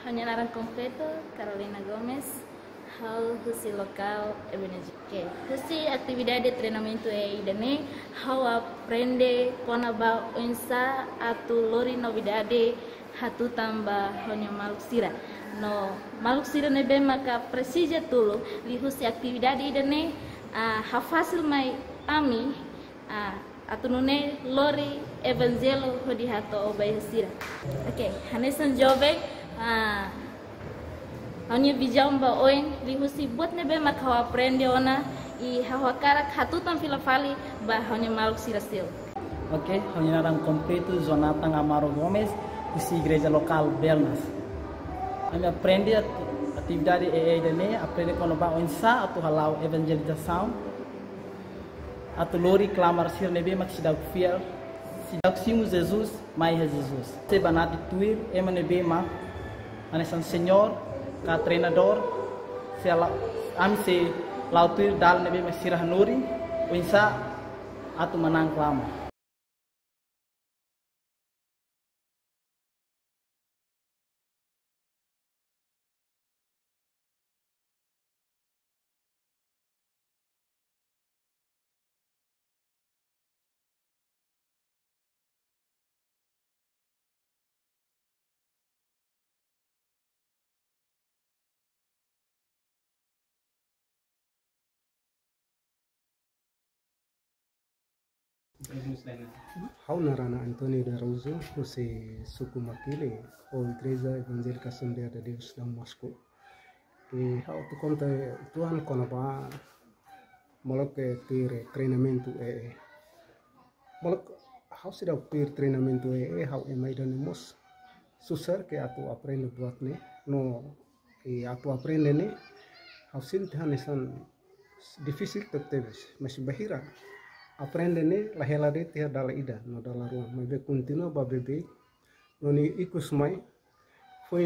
Reunião completo, Carolina Gomes, hal husi lokal Ebenezer. Husi atividade de treinamento é idane, hal aprende kona ba unsa atu lori novidade hatu tamba honyo maluksira. No maluksira nebe maka precisa tulo li husi atividade idane ha fácil mai ami atu nune lori evangelo hodi hato obai husira. Okay, hanesan jovem hanya visão ba oin li husi buat nebe mak hawa aprende ona i hawa karak hatutan filafali ba hanya maluk sirasil. Ok, reunião completo Jonathan Amaro Gomes, husi igreja local Belnas. Kami aprende atividade EE aprende quando ba onsa atu halau evangelização atu lori clamar sir nebe mak sidak fiel sidak simu Jesus mai Jesus. Se banati tuir ema nebe mak anesan senhor ka treinador se ami se lautuir dal nebe masirah nuri winsa atu menang klama. Hau narana Antônio de Araújo, você suku makile ou Igreja Evangélica Assembleia de Deus Damasco. E hau tu conta tuan konaba molok ter treinamento molok hau sida per treinamento hau emai dan mos susar que atu aprende buat ne no atu aprende ne hau sintanesan difícil tetebes masih bahira aprende ne la hela de tia dala ida no dala ruang mebe continua ba bebe no ni ikus mai foi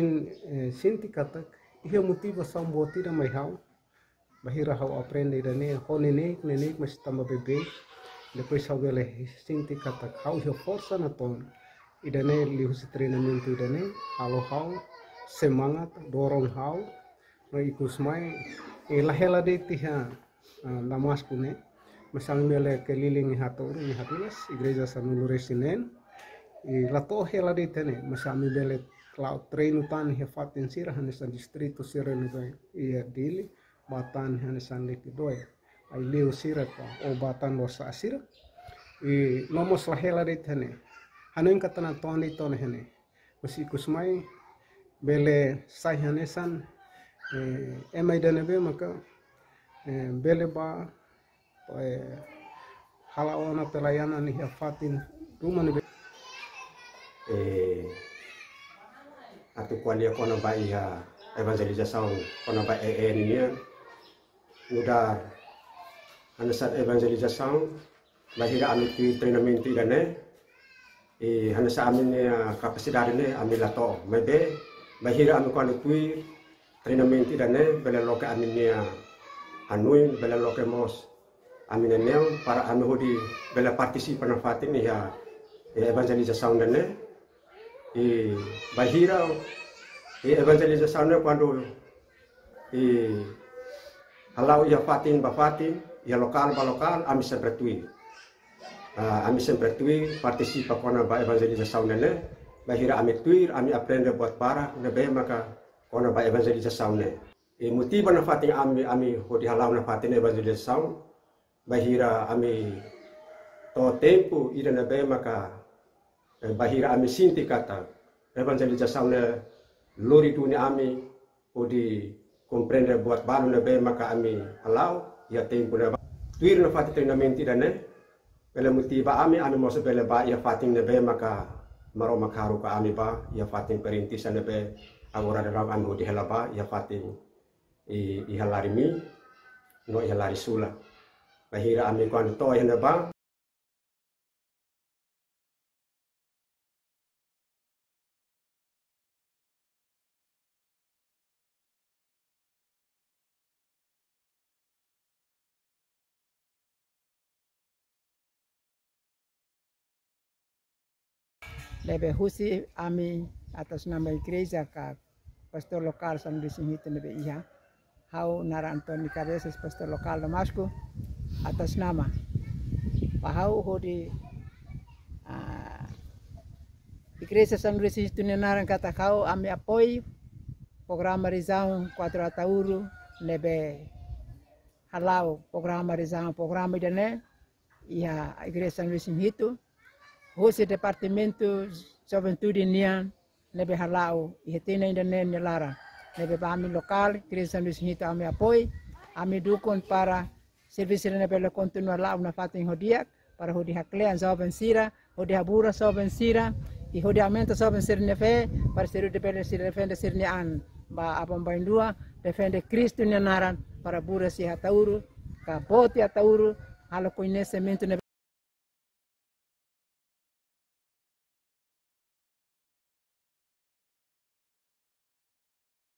sinti katak ia motiva sambo tira mai hau bahira hau aprende da ne ho nene mas tamba bebe depois hau bele sinti katak hau ia força na ton ida ne lius treinamento ida ne hau semangat dorong hau no ikus mai la hela de tia lamas pune masang mele keliling hatulas igreja Sanulu Resinen e lato hela de tene masami bele cloud treinu tan hefatin sira hanesan distrito sira nubai ia dili batan hanesan de doy ai leu sira pa o batan losa sira e nomos la hela de tene hanen katana toni ton hene masi kusmai bele sai hanesan emai danebe maka bele ba halawana pelayanan ni fatin rumah ni atau kualia kona bai ya evangelização kona bai ni muda hanesan evangelização lahira ami treinamento idane hanesa ami capacidade ne ami lato mebe bahira ami kona kui treinamento idane bela loka ami ni anuin bela loka mos amina neo para ame hodi bela participa na fatin ya evangelização dane e bahira evangelização ne quando halau ya fatin ba fatin ya lokal ba lokal ami sempre tui participa kona ba evangelização dane bahira ami tuir ami aprende buat para nebe maka kona ba evangelização ne e motiva na fatin ami hodi halau na fatin evangelização bahira ami to tempo ida na be maka bahira ami sinti kata evangelização ne lori tuni ami odi comprende buat baru na be maka ami halau ya tempo na tuir na fati treinamento ida ne pela motiva ami mau sebele ba ya fatin na be maka maro makaru ka ami ba ya fatin perintisan na be agora dalam ami odi helaba ya fatin i halarimi no i halari sula bahira ami kuan to hena ba lebe husi ami atas nama igreja ka pastor lokal San Luis Hito nebe iha. Hau nara Antoni Cabezas pastor lokal Damasco atas nama pahau hodi Igreja San Luis Hito nara kata kau ami apoi programa Rizão 4 Atauru nebe halau programa Rizão programa idane iha Igreja San Luis Hito hoje departamento Juventude Nian nebe halau ihetina idane nelara nebe kami lokal Igreja San Luis Hito ami apoi ami dukun para serviço nebe le continua lau na fatin hodiak para hodi haklean jovem sira hodi habura jovem sira e hodi aumenta jovem sira neve para ser depende sira defende sirni an ba abang baindua defende Cristo nanaran para bura si hatauru ka boti hatauru halo conhecimento